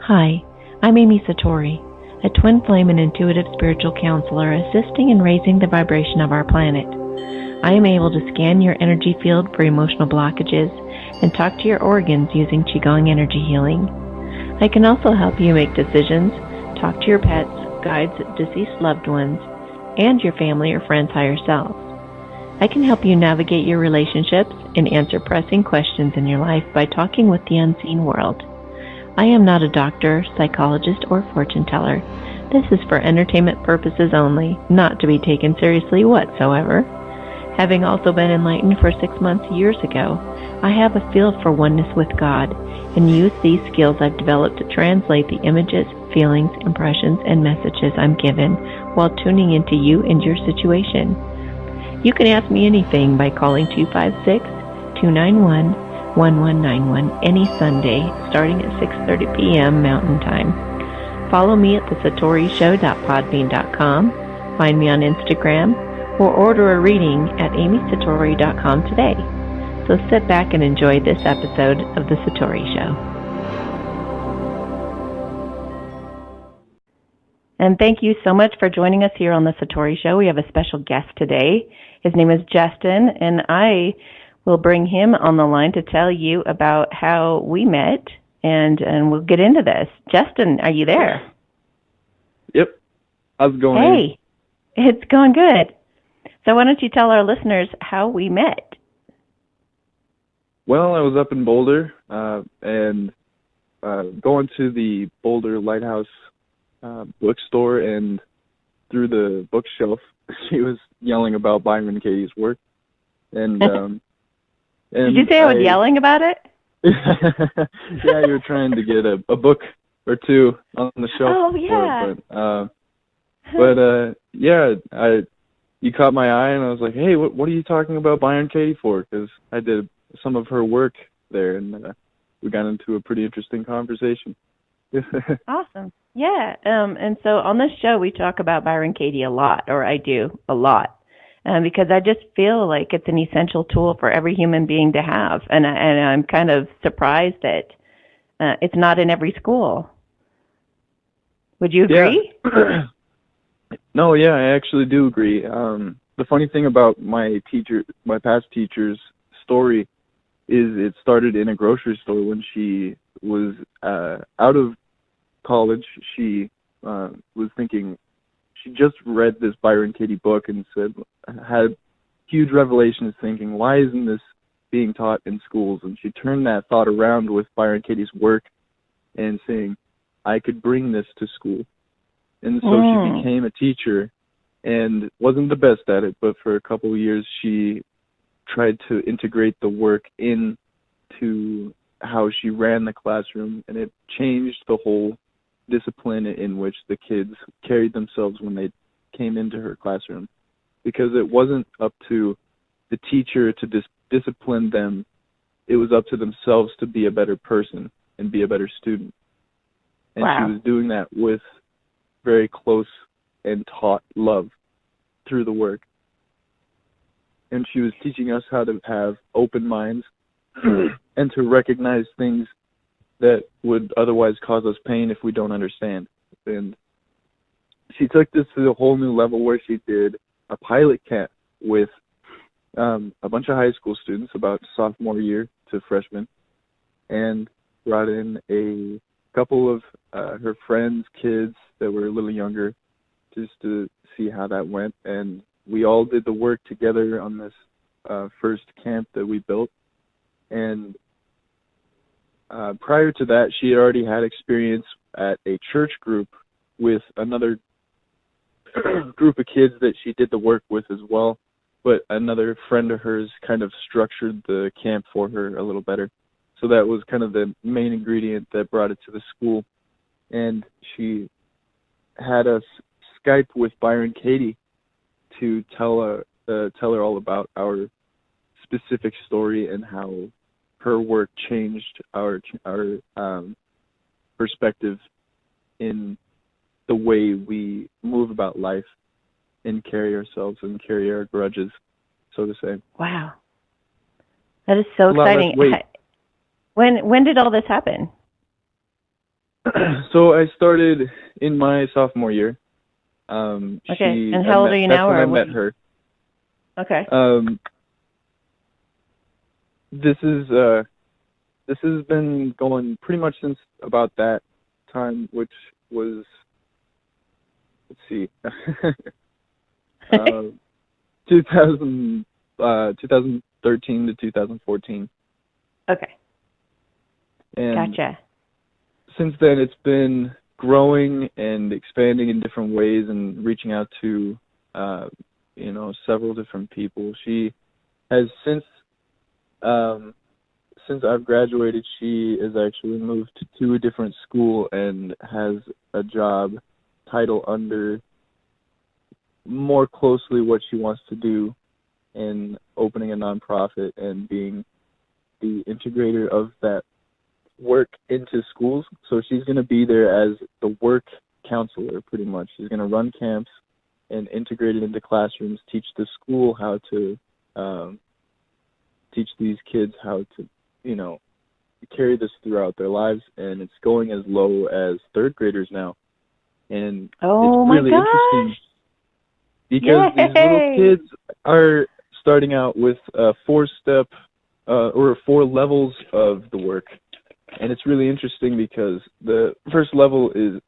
Hi, I'm Amy Satori, a twin flame and intuitive spiritual counselor assisting in raising the vibration of our planet. I am able to scan your energy field for emotional blockages and talk to your organs using Qigong energy healing. I can also help you make decisions, talk to your pets, guides, deceased loved ones, and your family or friends' higher selves. I can help you navigate your relationships and answer pressing questions in your life by talking with the unseen world. I am not a doctor, psychologist, or fortune teller. This is for entertainment purposes only, not to be taken seriously whatsoever. Having also been enlightened for 6 months years ago, I have a feel for oneness with God and use these skills I've developed to translate the images, feelings, impressions, and messages I'm given while tuning into you and your situation. You can ask me anything by calling 256-291-1191 any Sunday starting at 6:30 p.m. Mountain Time. Follow me at thesatorishow.podbean.com, find me on Instagram, or order a reading at amysatori.com today. So sit back and enjoy this episode of The Satori Show. And thank you so much for joining us here on The Satori Show. We have a special guest today. His name is Justin, and I will bring him on the line to tell you about how we met, and we'll get into this. Justin, are you there? Yep. How's it going? Hey, Amy? it's going good. So why don't you tell our listeners how we met? Well, I was up in Boulder and going to the Boulder Lighthouse bookstore, and through the bookshelf, she was yelling about Byron Katie's work. And, and did you say I was yelling about it? Yeah, you were trying to get a book or two on the shelf. Oh, yeah. Yeah, you caught my eye, and I was like, hey, what are you talking about Byron Katie for? Because I did some of her work there, and we got into a pretty interesting conversation. Awesome. Yeah. And so on this show, we talk about Byron Katie a lot, or I do a lot, because I just feel like it's an essential tool for every human being to have. And I'm kind of surprised that it's not in every school. Would you agree? Yeah. No, yeah, I actually do agree. The funny thing about my past teacher's story is it started in a grocery store when she was out of college. She was thinking, she just read this Byron Katie book and had huge revelations, thinking, why isn't this being taught in schools? And she turned that thought around with Byron Katie's work and saying, I could bring this to school. And so she became a teacher and wasn't the best at it, but for a couple of years she tried to integrate the work into how she ran the classroom, and it changed the whole discipline in which the kids carried themselves when they came into her classroom, because it wasn't up to the teacher to discipline them. It was up to themselves to be a better person and be a better student. And wow. She was doing that with very close and taught love through the work. And she was teaching us how to have open minds and to recognize things that would otherwise cause us pain if we don't understand. And she took this to a whole new level where she did a pilot camp with a bunch of high school students, about sophomore year to freshman, and brought in a couple of her friends' kids that were a little younger, just to see how that went. And we all did the work together on this first camp that we built. And prior to that, she had already had experience at a church group with another group of kids that she did the work with as well. But another friend of hers kind of structured the camp for her a little better. So that was kind of the main ingredient that brought it to the school. And she had us Skype with Byron Katie to tell her all about our specific story and how her work changed our perspective in the way we move about life and carry ourselves and carry our grudges, so to say. Wow. That is so exciting. When did all this happen? So I started in my sophomore year. Okay. And how old are you now? That's when I met her. Okay. This has been going pretty much since about that time, which was, let's see, 2013 to 2014. Okay. And gotcha. Since then, it's been growing and expanding in different ways and reaching out to, several different people. She has since I've graduated, she has actually moved to a different school and has a job title under more closely what she wants to do in opening a nonprofit and being the integrator of that work into schools. So she's going to be there as the work counselor, pretty much. She's going to run camps and integrate it into classrooms, teach the school how to teach these kids how to, carry this throughout their lives. And it's going as low as third graders now. And it's really interesting because these little kids are starting out with a 4-step or 4 levels of the work. And it's really interesting because the first level is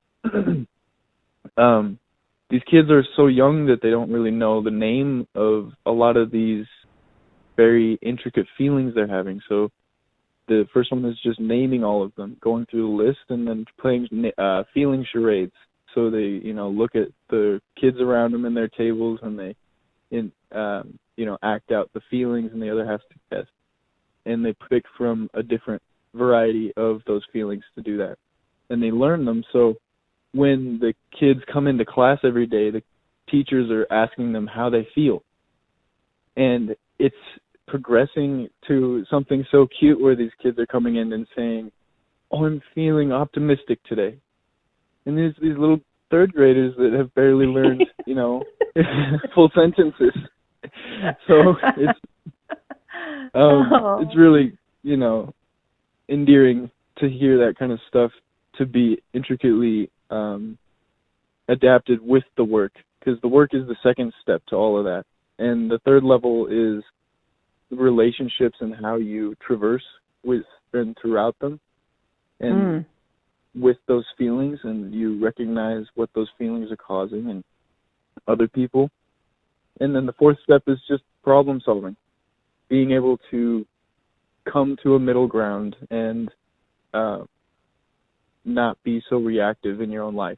these kids are so young that they don't really know the name of a lot of these very intricate feelings they're having. So the first one is just naming all of them, going through the list, and then playing feeling charades. So they, look at the kids around them and their tables, and they, act out the feelings, and the other has to guess. And they pick from a different variety of those feelings to do that. And they learn them. So when the kids come into class every day, the teachers are asking them how they feel. And it's progressing to something so cute where these kids are coming in and saying, "Oh, I'm feeling optimistic today." And there's these little third graders that have barely learned, full sentences. So it's really, endearing to hear that kind of stuff, to be intricately adapted with the work, because the work is the second step to all of that. And the third level is the relationships and how you traverse with and throughout them. And with those feelings, and you recognize what those feelings are causing in other people. And then the fourth step is just problem solving, being able to come to a middle ground and not be so reactive in your own life.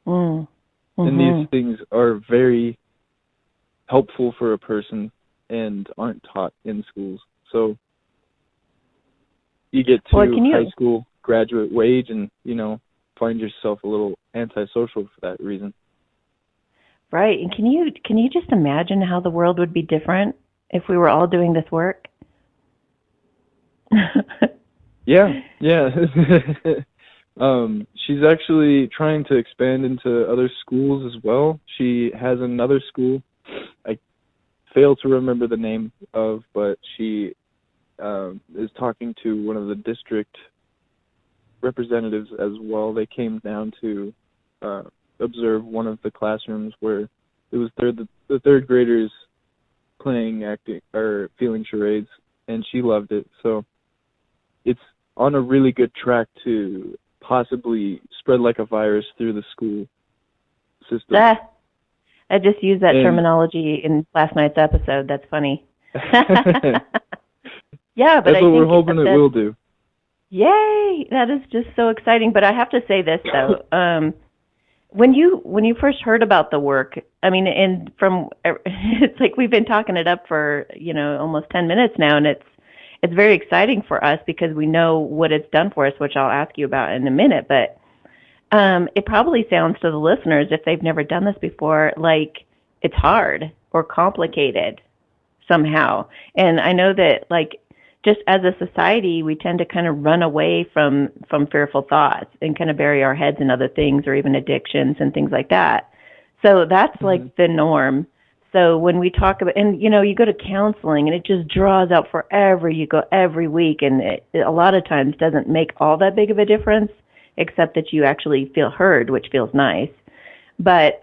And these things are very helpful for a person and aren't taught in schools. So you get to high school graduate wage and, find yourself a little antisocial for that reason. Right. And can you just imagine how the world would be different if we were all doing this work? Yeah. She's actually trying to expand into other schools as well. She has another school I fail to remember the name of, but she is talking to one of the district representatives as well. They came down to observe one of the classrooms where it was the third graders playing acting or feeling charades, and she loved it. So it's on a really good track to possibly spread like a virus through the school system. I just used that terminology in last night's episode. That's funny. Yeah, but that's what we're hoping it will do. Yay! That is just so exciting. But I have to say this though, when you first heard about the work, I mean, and from it's like we've been talking it up for almost 10 minutes now, and it's very exciting for us because we know what it's done for us, which I'll ask you about in a minute. But it probably sounds to the listeners, if they've never done this before, like it's hard or complicated somehow. And I know that, like, just as a society, we tend to kind of run away from fearful thoughts and kind of bury our heads in other things or even addictions and things like that. So that's like the norm. So when we talk about, and you go to counseling and it just draws out forever. You go every week, and it a lot of times doesn't make all that big of a difference except that you actually feel heard, which feels nice. But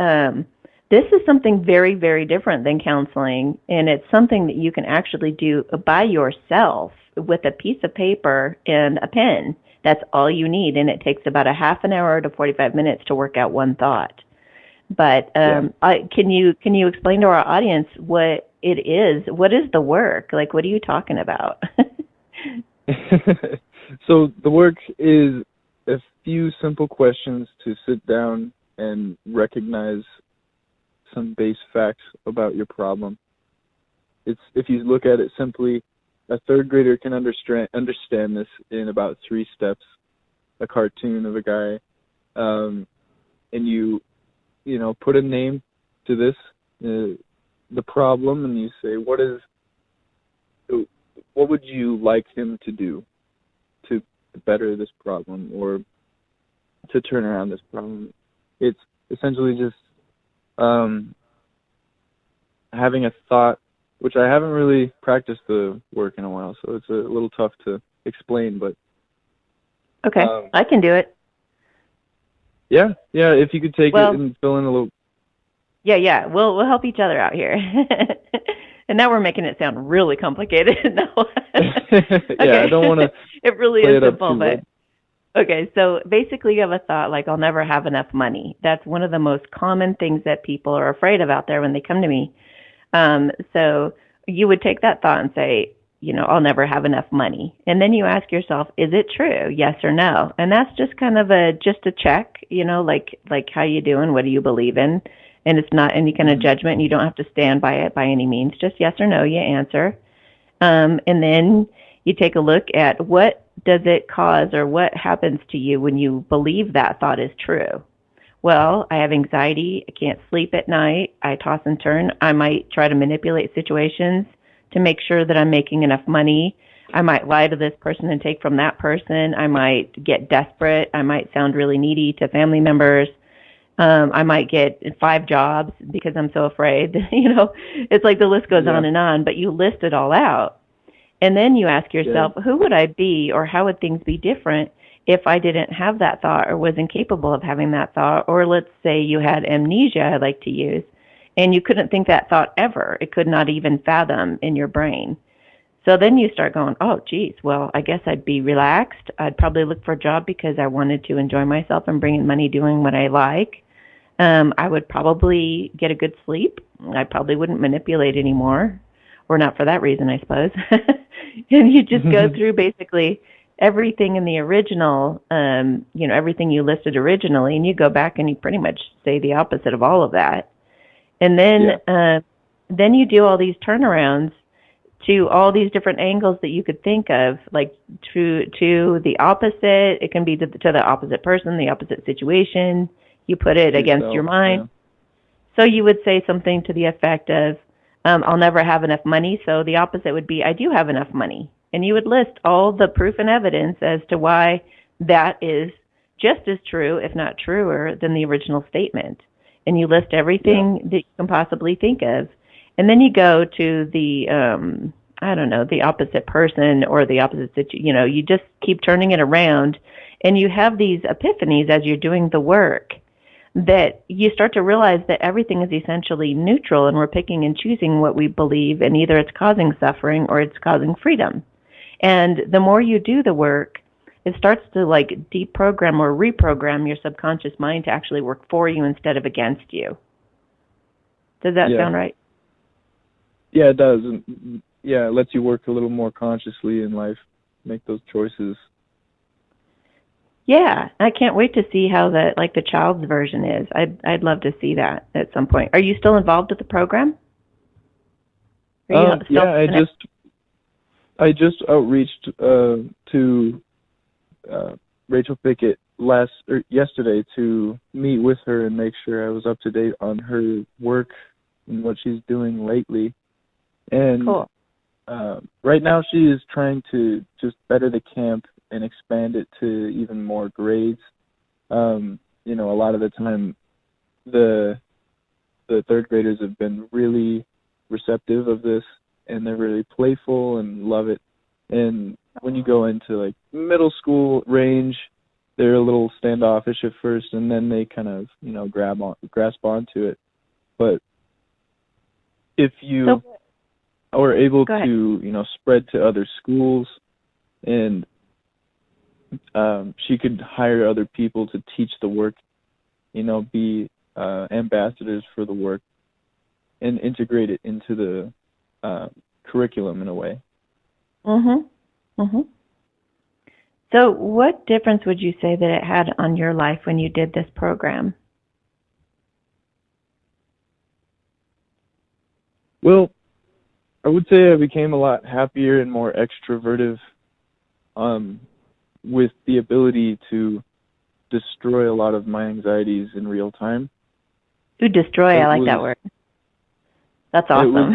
this is something very, very different than counseling, and it's something that you can actually do by yourself with a piece of paper and a pen. That's all you need, and it takes about a half an hour to 45 minutes to work out one thought. But can you explain to our audience what it is? What is the work? Like, what are you talking about? So the work is a few simple questions to sit down and recognize some base facts about your problem. It's, if you look at it simply, a third grader can understand this in about 3 steps. A cartoon of a guy, and you put a name to this, the problem, and you say, what would you like him to do to better this problem or to turn around this problem? It's essentially just having a thought, which I haven't really practiced the work in a while, so it's a little tough to explain, but okay, I can do it. Yeah, if you could take it and fill in a little. Yeah, we'll help each other out here. And now we're making it sound really complicated. No. Okay. Yeah, I don't want to. It really is simple, but okay. So basically, you have a thought like, "I'll never have enough money." That's one of the most common things that people are afraid of out there when they come to me. So you would take that thought and say, I'll never have enough money. And then you ask yourself, is it true? Yes or no? And that's just kind of just a check, like how you doing? What do you believe in? And it's not any kind of judgment, and you don't have to stand by it by any means. Just yes or no, you answer. And then you take a look at what does it cause or what happens to you when you believe that thought is true. Well, I have anxiety. I can't sleep at night. I toss and turn. I might try to manipulate situations to make sure that I'm making enough money. I might lie to this person and take from that person. I might get desperate. I might sound really needy to family members. I might get 5 jobs because I'm so afraid. It's like the list goes on and on, but you list it all out. And then you ask yourself, who would I be, or how would things be different if I didn't have that thought or was incapable of having that thought? Or let's say you had amnesia, I like to use, and you couldn't think that thought ever. It could not even fathom in your brain. So then you start going, oh, geez, well, I guess I'd be relaxed. I'd probably look for a job because I wanted to enjoy myself and bring in money doing what I like. I would probably get a good sleep. I probably wouldn't manipulate anymore, or not for that reason, I suppose. And you just go through basically everything in the original, everything you listed originally, and you go back and you pretty much say the opposite of all of that. And then you do all these turnarounds to all these different angles that you could think of, like to the opposite. It can be to the opposite person, the opposite situation. You put it against your mind. Yeah. So you would say something to the effect of, I'll never have enough money. So the opposite would be, I do have enough money. And you would list all the proof and evidence as to why that is just as true, if not truer, than the original statement. And you list everything that you can possibly think of. And then you go to the, the opposite person or the opposite situation. You just keep turning it around, and you have these epiphanies as you're doing the work that you start to realize that everything is essentially neutral, and we're picking and choosing what we believe, and either it's causing suffering or it's causing freedom. And the more you do the work, it starts to deprogram or reprogram your subconscious mind to actually work for you instead of against you. Does that sound right? Yeah, it does. And it lets you work a little more consciously in life, make those choices. Yeah, I can't wait to see how the child's version is. I'd love to see that at some point. Are you still involved with the program? I just outreached to Rachel Pickett yesterday to meet with her and make sure I was up to date on her work and what she's doing lately. And cool. Right now she is trying to just better the camp and expand it to even more grades. A lot of the time the third graders have been really receptive of this, and they're really playful and love it. And when you go into middle school range, they're a little standoffish at first, and then they kind of, grasp onto it. But if you are able to, spread to other schools, and she could hire other people to teach the work, be ambassadors for the work, and integrate it into the curriculum in a way. So what difference would you say that it had on your life when you did this program? Well, I would say I became a lot happier and more extrovertive, with the ability to destroy a lot of my anxieties in real time. Ooh, destroy, I like that word. That's awesome.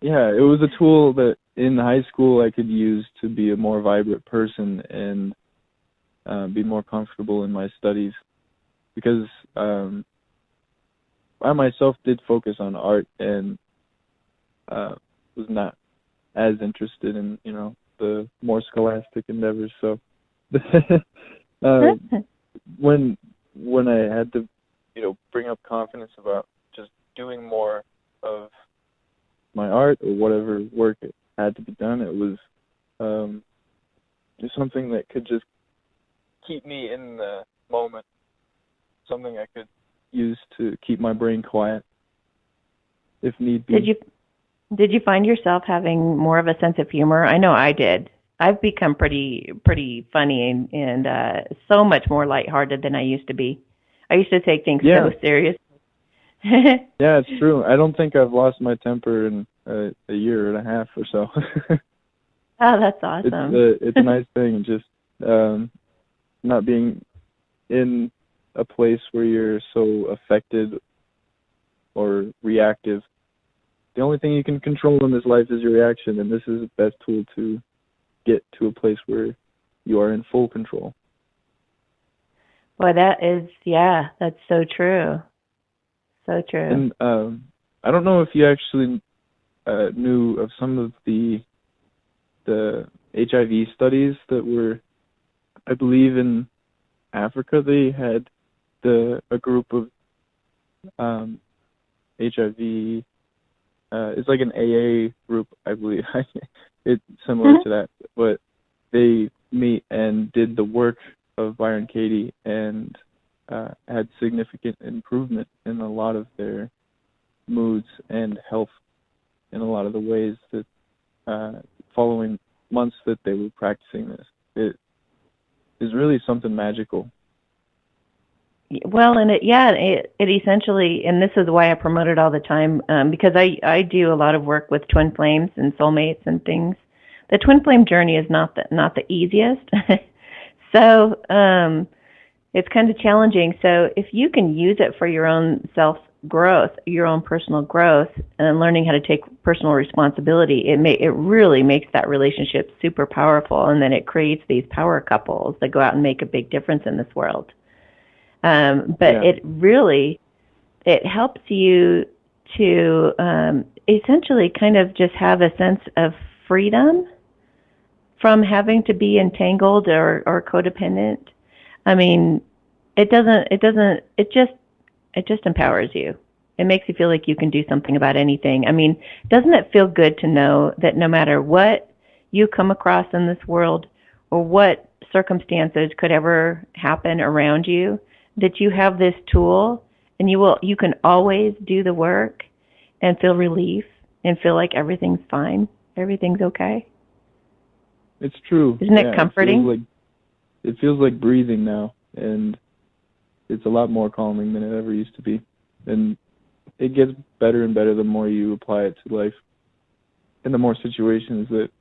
It was a tool that in high school I could use to be a more vibrant person and be more comfortable in my studies, because I myself did focus on art and was not as interested in, the more scholastic endeavors. So when I had to, bring up confidence about just doing more of my art or whatever work it had to be done, it was just something that could just keep me in the moment, something I could use to keep my brain quiet if need be. Did you find yourself having more of a sense of humor? I know I did. I've become pretty funny and so much more lighthearted than I used to be. I used to take things so serious. Yeah, it's true. I don't think I've lost my temper in a year and a half or so. Oh, that's awesome. It's a nice thing, just not being in a place where you're so affected or reactive. The only thing you can control in this life is your reaction, and this is the best tool to get to a place where you are in full control. Boy, that's so true. So true. And I don't know if you actually knew of some of the HIV studies that were, I believe in Africa, they had a group of HIV. It's like an AA group, I believe. It's similar to that, but they meet and did the work of Byron Katie and had significant improvement in a lot of their moods and health in a lot of the ways that following months that they were practicing this. It is really something magical. Well, and it essentially, and this is why I promote it all the time, because I do a lot of work with twin flames and soulmates and things. The twin flame journey is not the easiest, so it's kind of challenging. So if you can use it for your own self growth, your own personal growth, and learning how to take personal responsibility, it really makes that relationship super powerful, and then it creates these power couples that go out and make a big difference in this world. It helps you to essentially kind of just have a sense of freedom from having to be entangled or codependent. I mean, it just empowers you. It makes you feel like you can do something about anything. I mean, doesn't it feel good to know that no matter what you come across in this world or what circumstances could ever happen around you, that you have this tool and you can always do the work and feel relief and feel like everything's fine, everything's okay? It's true. Isn't it comforting? It feels like breathing now, and it's a lot more calming than it ever used to be. And it gets better and better the more you apply it to life, and the more situations that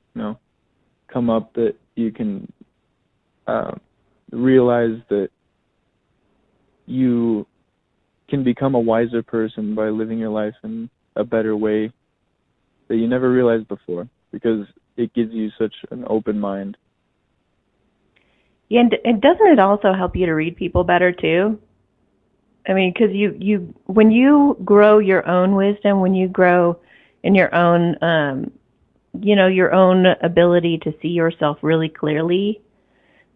come up that you can realize that you can become a wiser person by living your life in a better way that you never realized before, because it gives you such an open mind. Yeah, and doesn't it also help you to read people better too? I mean, because you when you grow your own wisdom, when you grow in your own your own ability to see yourself really clearly,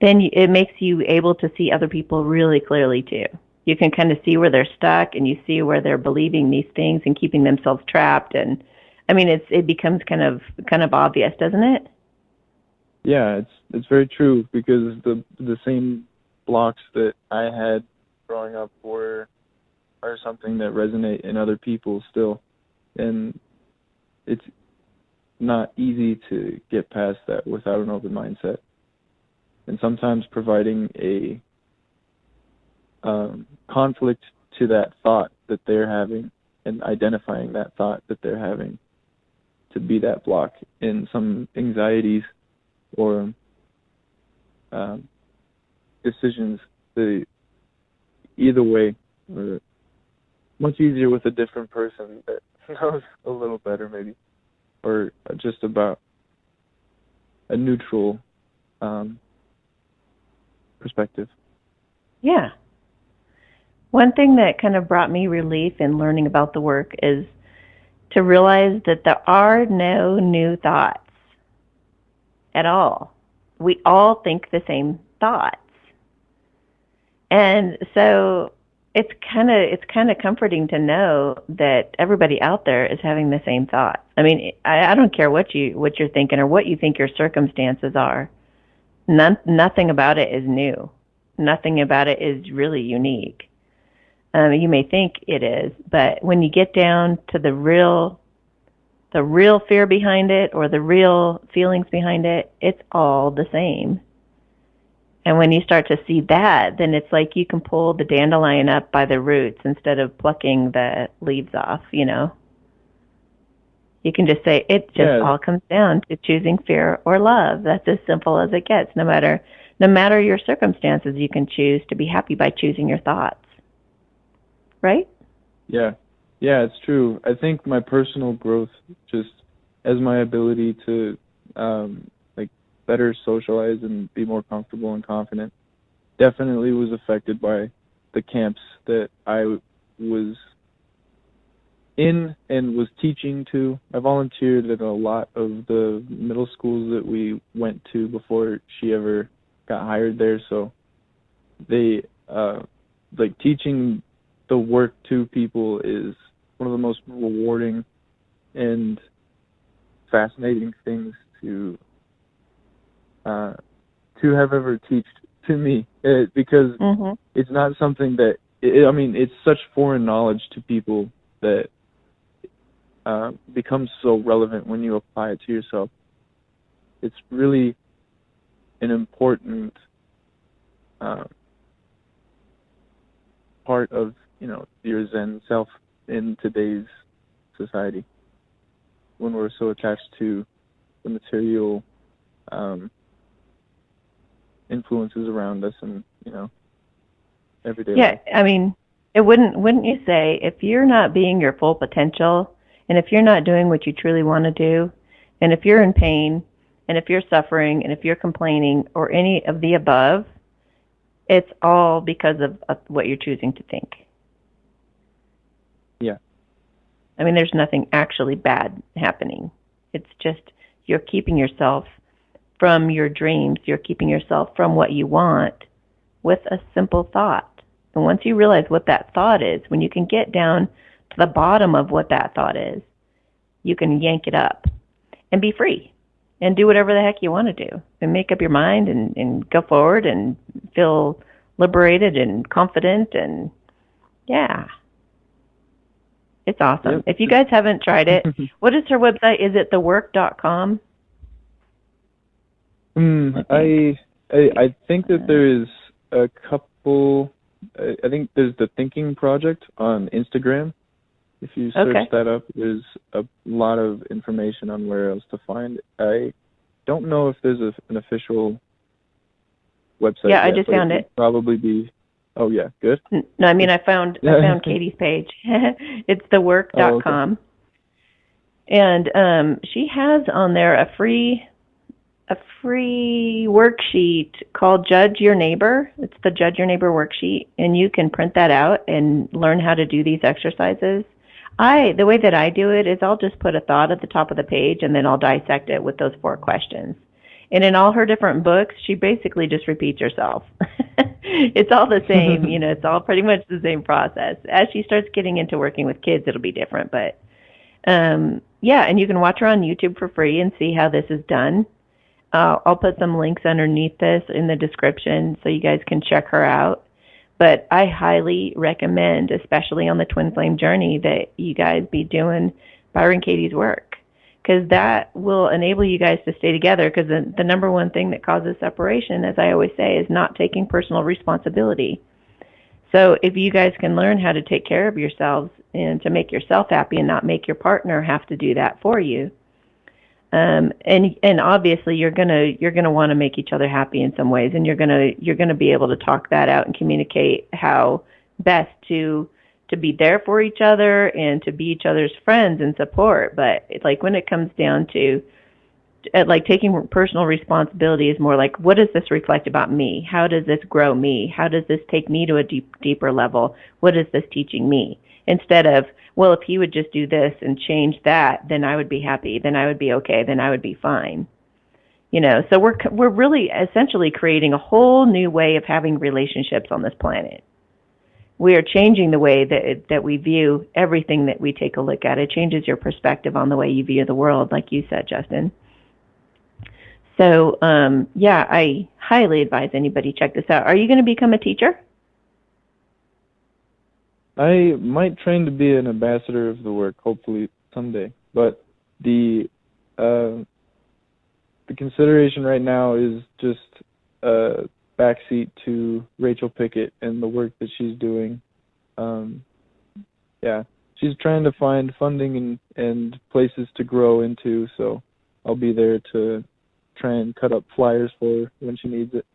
then it makes you able to see other people really clearly too. You can kind of see where they're stuck, and you see where they're believing these things and keeping themselves trapped. And I mean, it becomes kind of obvious, doesn't it? Yeah, it's very true, because the same blocks that I had growing up are something that resonate in other people still, and it's not easy to get past that without an open mindset. And sometimes providing a conflict to that thought that they're having, and identifying that thought that they're having to be that block in some anxieties or decisions. Either way, much easier with a different person that knows a little better, maybe, or just about a neutral perspective. Yeah. One thing that kind of brought me relief in learning about the work is to realize that there are no new thoughts at all. We all think the same thoughts. And so it's kind of comforting to know that everybody out there is having the same thoughts. I mean, I don't care what you're thinking or what you think your circumstances are. Nothing about it is new. Nothing about it is really unique. You may think it is, but when you get down to the real fear behind it, or the real feelings behind it, it's all the same. And when you start to see that, then it's like you can pull the dandelion up by the roots instead of plucking the leaves off, you know? You can just say, it just all comes down to choosing fear or love. That's as simple as it gets. No matter your circumstances, you can choose to be happy by choosing your thoughts. Right? Yeah, it's true. I think my personal growth, just as my ability to better socialize and be more comfortable and confident, definitely was affected by the camps that I was in and was teaching to. I volunteered at a lot of the middle schools that we went to before she ever got hired there, so they teaching the work to people is one of the most rewarding and fascinating things to have ever taught to me, because it's not something that it's such foreign knowledge to people that becomes so relevant when you apply it to yourself. It's really an important part of your Zen self in today's society, when we're so attached to the material influences around us and everyday life. Yeah, I mean, it wouldn't you say, if you're not being your full potential, and if you're not doing what you truly want to do, and if you're in pain, and if you're suffering, and if you're complaining, or any of the above, it's all because of what you're choosing to think. Yeah. I mean, there's nothing actually bad happening. It's just you're keeping yourself from your dreams. You're keeping yourself from what you want with a simple thought. And once you realize what that thought is, when you can get down to the bottom of what that thought is, you can yank it up and be free and do whatever the heck you want to do, and make up your mind and go forward and feel liberated and confident. And yeah, it's awesome. Yep. If you guys haven't tried it, what is her website? Is it thework.com? I think that there's a couple. I think there's the Thinking Project on Instagram. If you search that up, there's a lot of information on where else to find it. I don't know if there's an official website. Yeah, I just found it. Probably be. Oh yeah, good. No, I mean I found Katie's page. It's thework.com, and she has on there a free worksheet called Judge Your Neighbor. It's the Judge Your Neighbor worksheet, and you can print that out and learn how to do these exercises. The way that I do it is I'll just put a thought at the top of the page, and then I'll dissect it with those 4 questions. And in all her different books, she basically just repeats herself. It's all the same, it's all pretty much the same process. As she starts getting into working with kids, it'll be different. But yeah, and you can watch her on YouTube for free and see how this is done. I'll put some links underneath this in the description so you guys can check her out. But I highly recommend, especially on the twin flame journey, that you guys be doing Byron Katie's work, because that will enable you guys to stay together, because the number one thing that causes separation, as I always say, is not taking personal responsibility. So if you guys can learn how to take care of yourselves and to make yourself happy and not make your partner have to do that for you, and obviously you're gonna want to make each other happy in some ways, and you're gonna be able to talk that out and communicate how best to be there for each other and to be each other's friends and support. But like when it comes down to like taking personal responsibility, is more like, what does this reflect about me? How does this grow me? How does this take me to a deeper level? What is this teaching me? Instead of, well, if he would just do this and change that, then I would be happy, then I would be okay, then I would be fine. So we're really essentially creating a whole new way of having relationships on this planet. We are changing the way that we view everything that we take a look at. It changes your perspective on the way you view the world, like you said, Justin. So, yeah, I highly advise anybody check this out. Are you going to become a teacher? I might train to be an ambassador of the work, hopefully someday. But the consideration right now is just a backseat to Rachel Pickett and the work that she's doing. Yeah, she's trying to find funding and places to grow into, so I'll be there to try and cut up flyers for her when she needs it.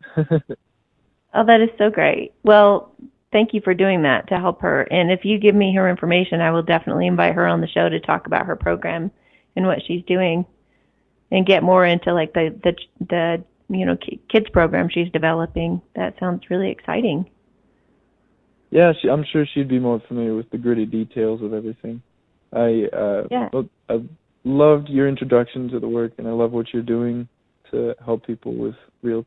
Oh, that is so great. Well, thank you for doing that to help her. And if you give me her information, I will definitely invite her on the show to talk about her program and what she's doing, and get more into like the kids program she's developing. That sounds really exciting. Yeah, I'm sure she'd be more familiar with the gritty details of everything. I loved your introduction to the work, and I love what you're doing to help people with real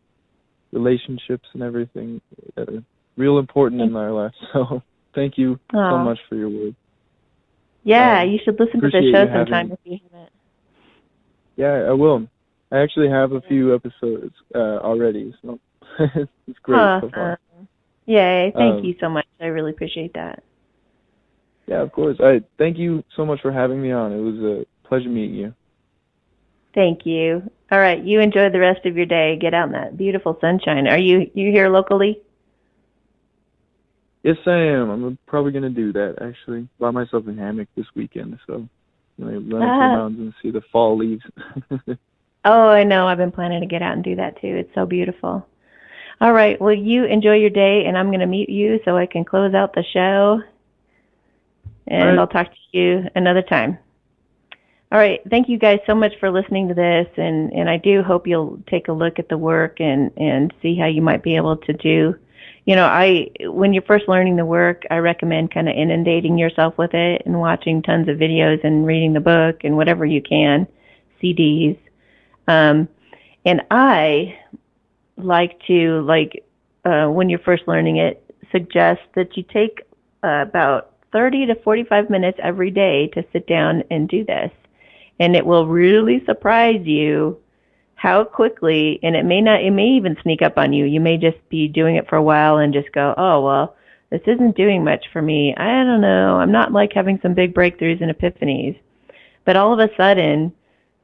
relationships and everything that are real important in our lives. So thank you so much for your work. Yeah, you should listen to the show sometime if you haven't. Yeah, I will. I actually have a few episodes already, so it's great so far. Yay, thank you so much. I really appreciate that. Yeah, of course. Thank you so much for having me on. It was a pleasure meeting you. Thank you. All right, you enjoy the rest of your day. Get out in that beautiful sunshine. Are you here locally? Yes, I am. I'm probably going to do that, actually. Buy myself a hammock this weekend, so I'm going to run up to the mountains and see the fall leaves. Oh, I know. I've been planning to get out and do that, too. It's so beautiful. All right, well, you enjoy your day, and I'm going to mute you so I can close out the show. And right. I'll talk to you another time. All right, thank you guys so much for listening to this, and I do hope you'll take a look at the work and see how you might be able to do. When you're first learning the work, I recommend kind of inundating yourself with it and watching tons of videos and reading the book and whatever you can, CDs. And I like to, when you're first learning it, suggest that you take about 30 to 45 minutes every day to sit down and do this. And it will really surprise you how quickly, and it may even sneak up on you. You may just be doing it for a while and just go, oh, well, this isn't doing much for me. I don't know. I'm not like having some big breakthroughs and epiphanies. But all of a sudden,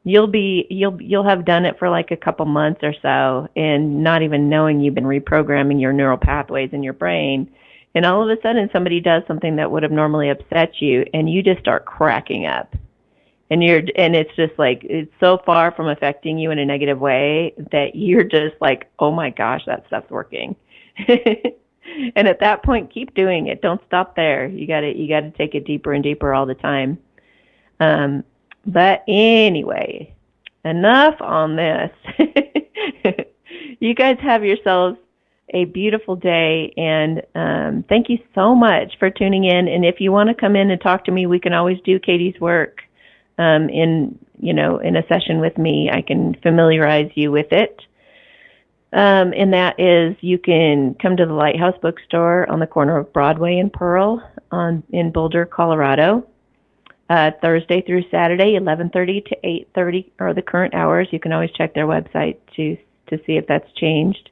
you'll have done it for like a couple months or so, and not even knowing you've been reprogramming your neural pathways in your brain. And all of a sudden, somebody does something that would have normally upset you, and you just start cracking up. And it's just like, it's so far from affecting you in a negative way that you're just like, oh my gosh, that stuff's working. And at that point, keep doing it. Don't stop there. You gotta take it deeper and deeper all the time. But anyway, enough on this. You guys have yourselves a beautiful day, and thank you so much for tuning in. And if you want to come in and talk to me, we can always do Katie's work in in a session with me, I can familiarize you with it. And that is, you can come to the Lighthouse Bookstore on the corner of Broadway and Pearl in Boulder, Colorado. Thursday through Saturday, 11:30 to 8:30 are the current hours. You can always check their website to see if that's changed.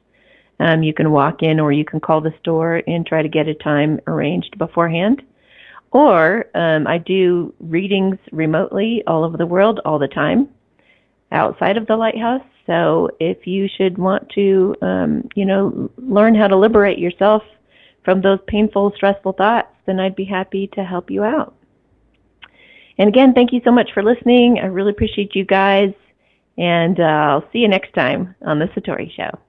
You can walk in, or you can call the store and try to get a time arranged beforehand. Or I do readings remotely all over the world all the time outside of the Lighthouse. So if you should want to, learn how to liberate yourself from those painful, stressful thoughts, then I'd be happy to help you out. And again, thank you so much for listening. I really appreciate you guys. And I'll see you next time on The Satori Show.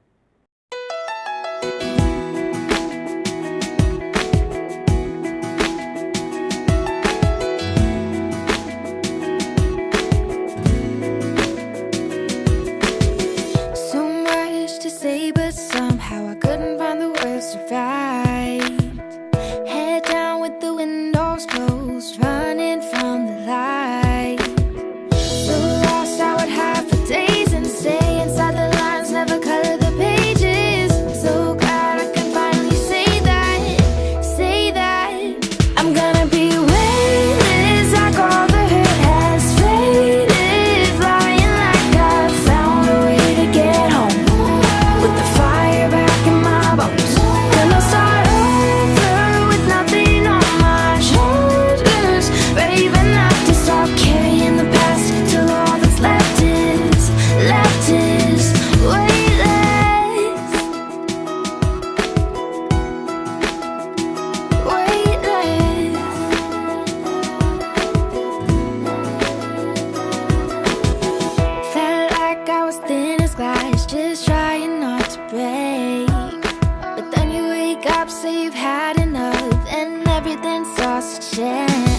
Just trying not to break, but then you wake up, say you've had enough, and everything starts to change.